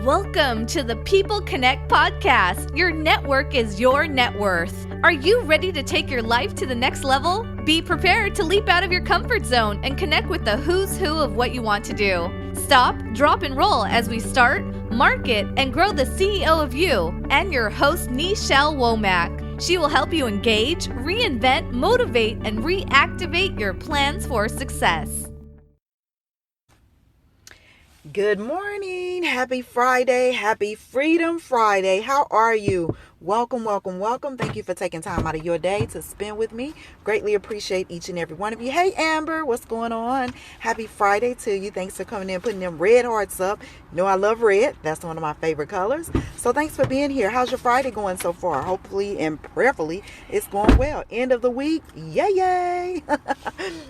Welcome to the People Connect podcast. Your network is your net worth. Are you ready to take your life to the next level? Be prepared to leap out of your comfort zone and connect with the who's who of what you want to do. Stop, drop, and roll as we start, market, and grow the CEO of you and your host, Nichelle Womack. She will help you engage, reinvent, motivate, and reactivate your plans for success. Good morning. Happy Friday. Happy Freedom Friday. How are you? Welcome, welcome, welcome. Thank you for taking time out of your day to spend with me. Greatly appreciate each and every one of you. Hey, Amber, what's going on? Happy Friday to you. Thanks for coming in, putting them red hearts up. You know I love red. That's one of my favorite colors. So thanks for being here. How's your Friday going so far? Hopefully and prayerfully it's going well. End of the week. Yay.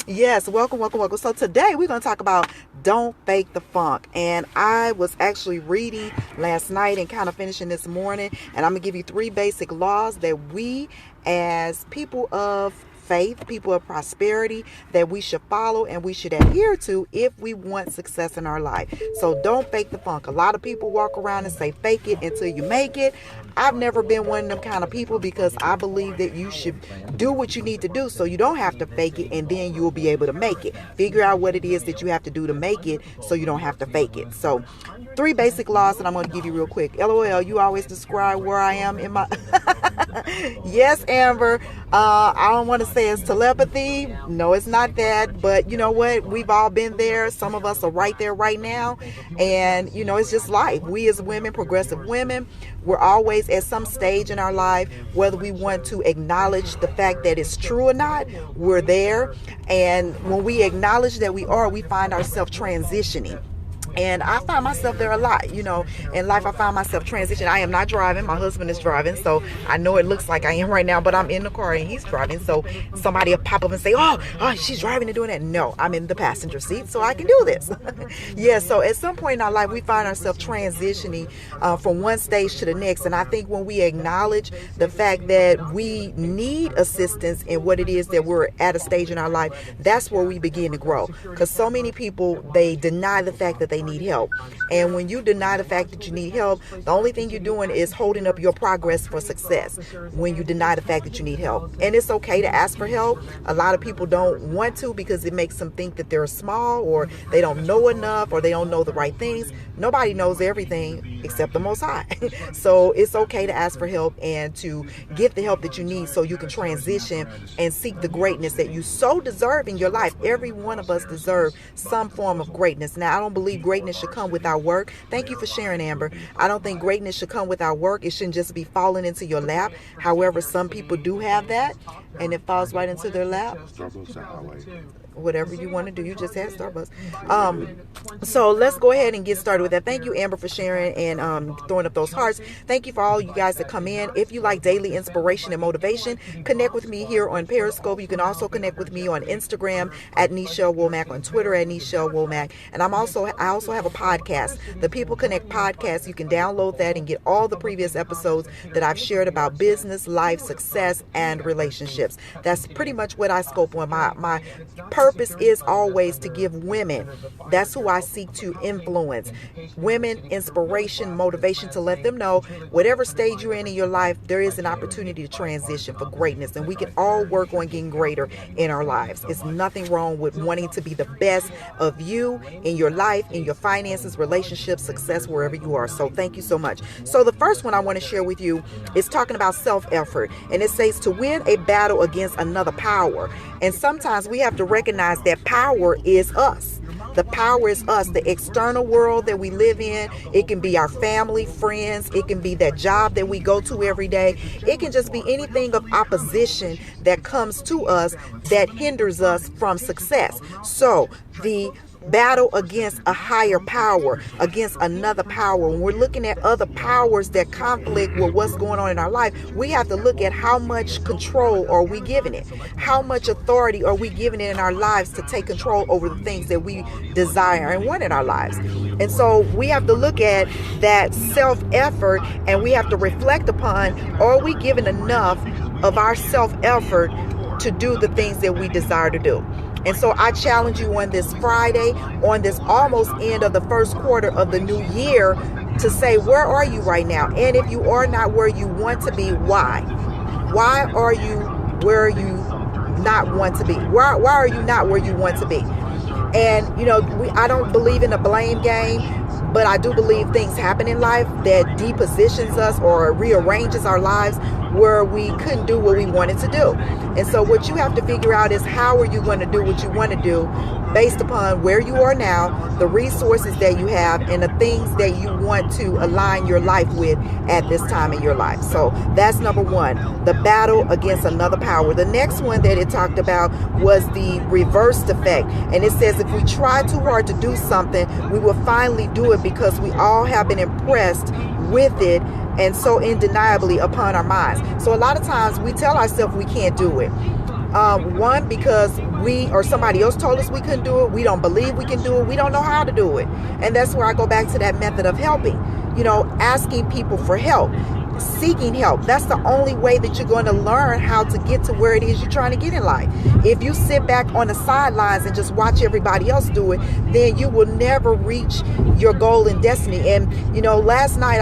Yes, welcome, welcome, welcome. So today we're going to talk about don't fake the funk. And I was actually reading last night and kind of finishing this morning. And I'm going to give you three basic laws that we as people of faith, people of prosperity, that we should follow and we should adhere to if we want success in our life. So don't fake the funk. A lot of people walk around and say fake it until you make it. I've never been one of them kind of people because I believe that you should do what you need to do so you don't have to fake it, and then you will be able to make it. Figure out what it is that you have to do to make it so you don't have to fake it. So three basic laws that I'm going to give you real quick. LOL, you always describe where I am in my... Yes, Amber. I don't want to say it's telepathy. No, it's not that. But you know what? We've all been there. Some of us are right there right now. And, you know, it's just life. We as women, progressive women, we're always at some stage in our life, whether we want to acknowledge the fact that it's true or not, we're there. And when we acknowledge that we are, we find ourselves transitioning. And I find myself there a lot, you know, in life. I find myself transitioning. I am not driving. My husband is driving. So I know it looks like I am right now, but I'm in the car and he's driving. So somebody will pop up and say, oh, she's driving and doing that. No, I'm in the passenger seat, so I can do this. Yeah. So at some point in our life, we find ourselves transitioning from one stage to the next. And I think when we acknowledge the fact that we need assistance in what it is that we're at a stage in our life, that's where we begin to grow. Because so many people, they deny the fact that they need help. And when you deny the fact that you need help, the only thing you're doing is holding up your progress for success when you deny the fact that you need help. And it's okay to ask for help. A lot of people don't want to because it makes them think that they're small, or they don't know enough, or they don't know the right things. Nobody knows everything except the Most High. So it's okay to ask for help and to get the help that you need so you can transition and seek the greatness that you so deserve in your life. Every one of us deserve some form of greatness. Now, I don't believe greatness should come without work. Thank you for sharing, Amber. I don't think greatness should come without work. It shouldn't just be falling into your lap. However, some people do have that, and it falls right into their lap. Whatever you want to do, you just had Starbucks. So let's go ahead and get started with that. Thank you, Amber, for sharing and throwing up those hearts. Thank you for all you guys that come in. If you like daily inspiration and motivation, connect with me here on Periscope. You can also connect with me on Instagram at Nichelle Womack, on Twitter at Nichelle Womack. And I also have a podcast, the People Connect podcast. You can download that and get all the previous episodes that I've shared about business, life, success, and relationships. That's pretty much what I scope on. My purpose is always to give women, that's who I seek to influence, women, inspiration, motivation, to let them know whatever stage you're in your life, there is an opportunity to transition for greatness, and we can all work on getting greater in our lives. It's nothing wrong with wanting to be the best of you in your life, in your finances, relationships, success, wherever you are. So thank you so much. So the first one I want to share with you is talking about self-effort, and it says to win a battle against another power. And sometimes we have to recognize that power is us. The power is us, the external world that we live in. It can be our family, friends. It can be that job that we go to every day. It can just be anything of opposition that comes to us that hinders us from success. So the battle against a higher power, against another power. When we're looking at other powers that conflict with what's going on in our life, we have to look at how much control are we giving it? How much authority are we giving it in our lives to take control over the things that we desire and want in our lives? And so we have to look at that self-effort, and we have to reflect upon, are we giving enough of our self-effort to do the things that we desire to do? And so I challenge you on this Friday, on this almost end of the first quarter of the new year, to say, where are you right now? And if you are not where you want to be, why? Why are you where you not want to be? Why are you not where you want to be? And, I don't believe in a blame game, but I do believe things happen in life that depositions us or rearranges our lives where we couldn't do what we wanted to do. And so what you have to figure out is, how are you going to do what you want to do based upon where you are now, the resources that you have, and the things that you want to align your life with at this time in your life. So that's number one, the battle against another power. The next one that it talked about was the reversed effect. And it says if we try too hard to do something, we will finally do it because we all have been impressed with it and so undeniably upon our minds. So a lot of times we tell ourselves we can't do it. One, because we or somebody else told us we couldn't do it. We don't believe we can do it. We don't know how to do it. And that's where I go back to that method of helping, asking people for help, seeking help. That's the only way that you're going to learn how to get to where it is you're trying to get in life. If you sit back on the sidelines and just watch everybody else do it, then you will never reach your goal and destiny. And, last night,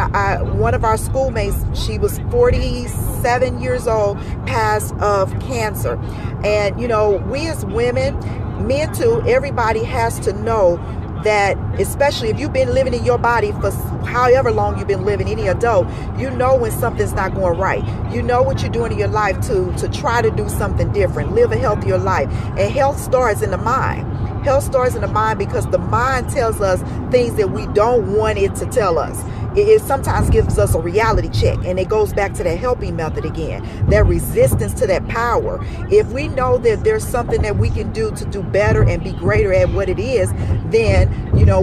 one of our schoolmates, she was 47 years old, passed of cancer. And, we as women, men too, everybody has to know that, especially if you've been living in your body for however long you've been living, any adult, when something's not going right. You know what you're doing in your life to try to do something different, live a healthier life. And health starts in the mind. Health starts in the mind because the mind tells us things that we don't want it to tell us. It sometimes gives us a reality check, and it goes back to that helping method again, that resistance to that power. If we know that there's something that we can do to do better and be greater at what it is, then,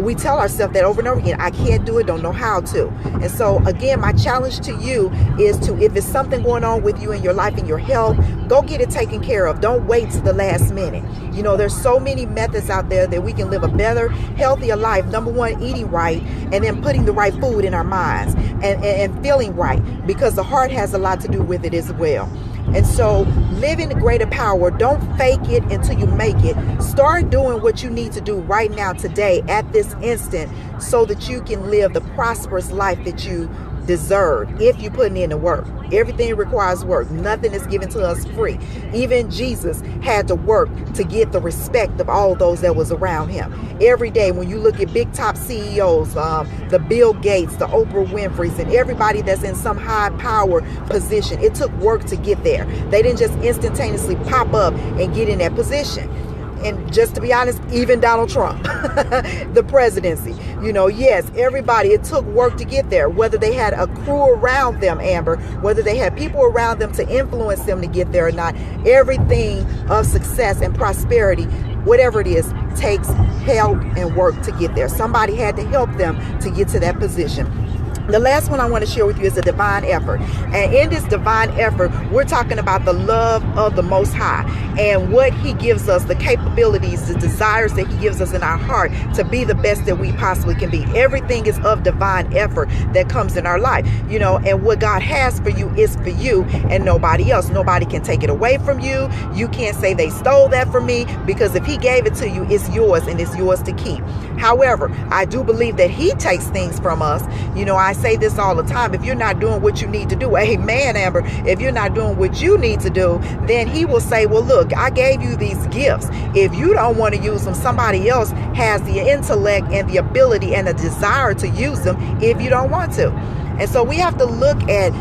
we tell ourselves that over and over again, I can't do it, don't know how to. And so again, my challenge to you is to, if it's something going on with you in your life and your health, go get it taken care of. Don't wait to the last minute. There's so many methods out there that we can live a better, healthier life. Number one, eating right, and then putting the right food in our minds and feeling right, because the heart has a lot to do with it as well. And so live in the greater power. Don't fake it until you make it. Start doing what you need to do right now, today, at this instant, so that you can live the prosperous life that you deserve if you put in the work. Everything requires work. Nothing is given to us free. Even Jesus had to work to get the respect of all those that was around him. Every day, when you look at big top CEOs, the Bill Gates, the Oprah Winfreys, and everybody that's in some high power position, it took work to get there. They didn't just instantaneously pop up and get in that position. And just to be honest, even Donald Trump, the presidency, yes, everybody, it took work to get there, whether they had a crew around them, Amber, whether they had people around them to influence them to get there or not. Everything of success and prosperity, whatever it is, takes help and work to get there. Somebody had to help them to get to that position. The last one I want to share with you is a divine effort. And in this divine effort, we're talking about the love of the Most High and what he gives us, the capabilities, the desires that he gives us in our heart to be the best that we possibly can be. Everything is of divine effort that comes in our life, and what God has for you is for you and nobody else. Nobody can take it away from you. You can't say they stole that from me, because if he gave it to you, it's yours and it's yours to keep. However, I do believe that he takes things from us. I say this all the time. If you're not doing what you need to do, amen, Amber, if you're not doing what you need to do, then he will say, well, look, I gave you these gifts. If you don't want to use them, somebody else has the intellect and the ability and the desire to use them if you don't want to. And so we have to look at,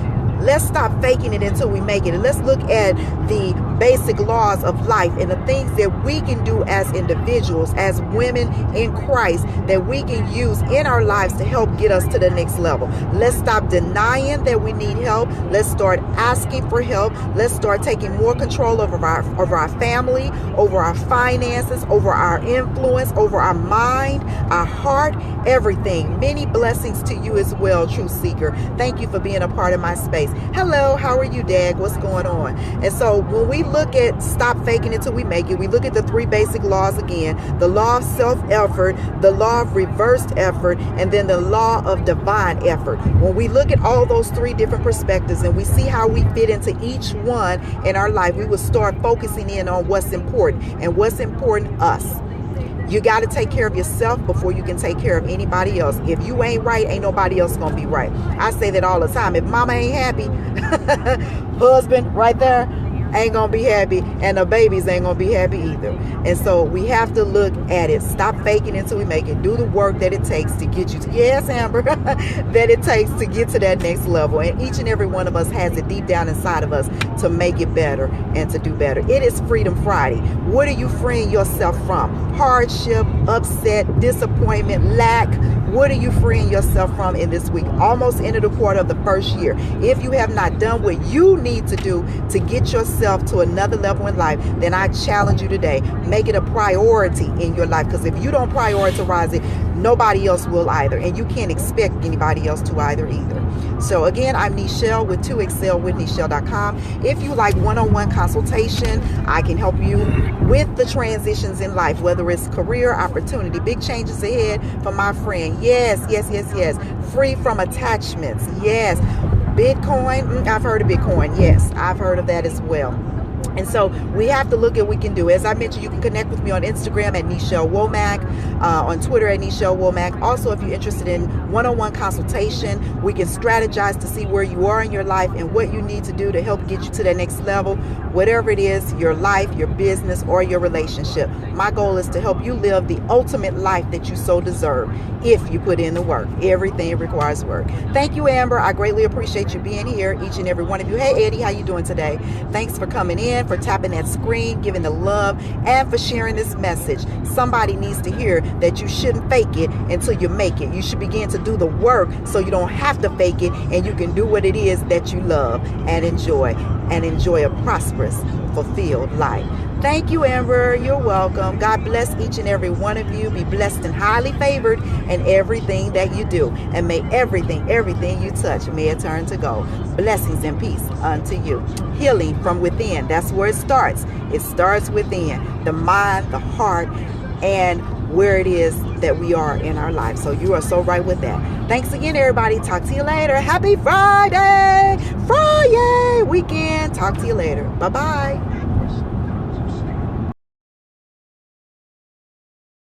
let's stop faking it until we make it. And let's look at the basic laws of life and the things that we can do as individuals, as women in Christ, that we can use in our lives to help get us to the next level. Let's stop denying that we need help. Let's start asking for help. Let's start taking more control over our family, over our finances, over our influence, over our mind, our heart, everything. Many blessings to you as well, Truth Seeker. Thank you for being a part of my space. Hello, how are you, Dag? What's going on? And so when we look at stop faking it till we make it, we look at the three basic laws again: the law of self-effort, the law of reversed effort, and then the law of divine effort. When we look at all those three different perspectives and we see how we fit into each one in our life, we will start focusing in on what's important. And what's important? Us. You got to take care of yourself before you can take care of anybody else. If you ain't right, ain't nobody else gonna be right. I say that all the time. If mama ain't happy, husband right there ain't gonna be happy, and the babies ain't gonna be happy either. And so we have to look at it. Stop faking until we make it. Do the work that it takes to get you to, yes, Amber, that it takes to get to that next level. And each and every one of us has it deep down inside of us to make it better and to do better. It is Freedom Friday. What are you freeing yourself from? Hardship, upset, disappointment, lack. What are you freeing yourself from in this week? Almost into the quarter of the first year. If you have not done what you need to do to get yourself to another level in life, then I challenge you today. Make it a priority in your life, because if you don't prioritize it, nobody else will either. And you can't expect anybody else to either. So again, I'm Nichelle with 2Excel with Nichelle.com. If you like one-on-one consultation, I can help you with the transitions in life, whether it's career, opportunity, big changes ahead for my friend. Yes. Free from attachments. Yes. Bitcoin. I've heard of Bitcoin. Yes, I've heard of that as well. And so we have to look at what we can do. As I mentioned, you can connect with me on Instagram at Nichelle Womack, on Twitter at Nichelle Womack. Also, if you're interested in one-on-one consultation, we can strategize to see where you are in your life and what you need to do to help get you to that next level, whatever it is, your life, your business, or your relationship. My goal is to help you live the ultimate life that you so deserve if you put in the work. Everything requires work. Thank you, Amber. I greatly appreciate you being here, each and every one of you. Hey, Eddie, how you doing today? Thanks for coming in, for tapping that screen, giving the love, and for sharing this message. Somebody needs to hear that you shouldn't fake it until you make it. You should begin to do the work so you don't have to fake it, and you can do what it is that you love and enjoy a prosperous, fulfilled life. Thank you, Amber. You're welcome. God bless each and every one of you. Be blessed and highly favored in everything that you do. And may everything you touch, may it turn to gold. Blessings and peace unto you. Healing from within. That's where it starts. It starts within. The mind, the heart, and where it is that we are in our life. So you are so right with that. Thanks again, everybody. Talk to you later. Happy Friday weekend. Talk to you later. Bye-bye.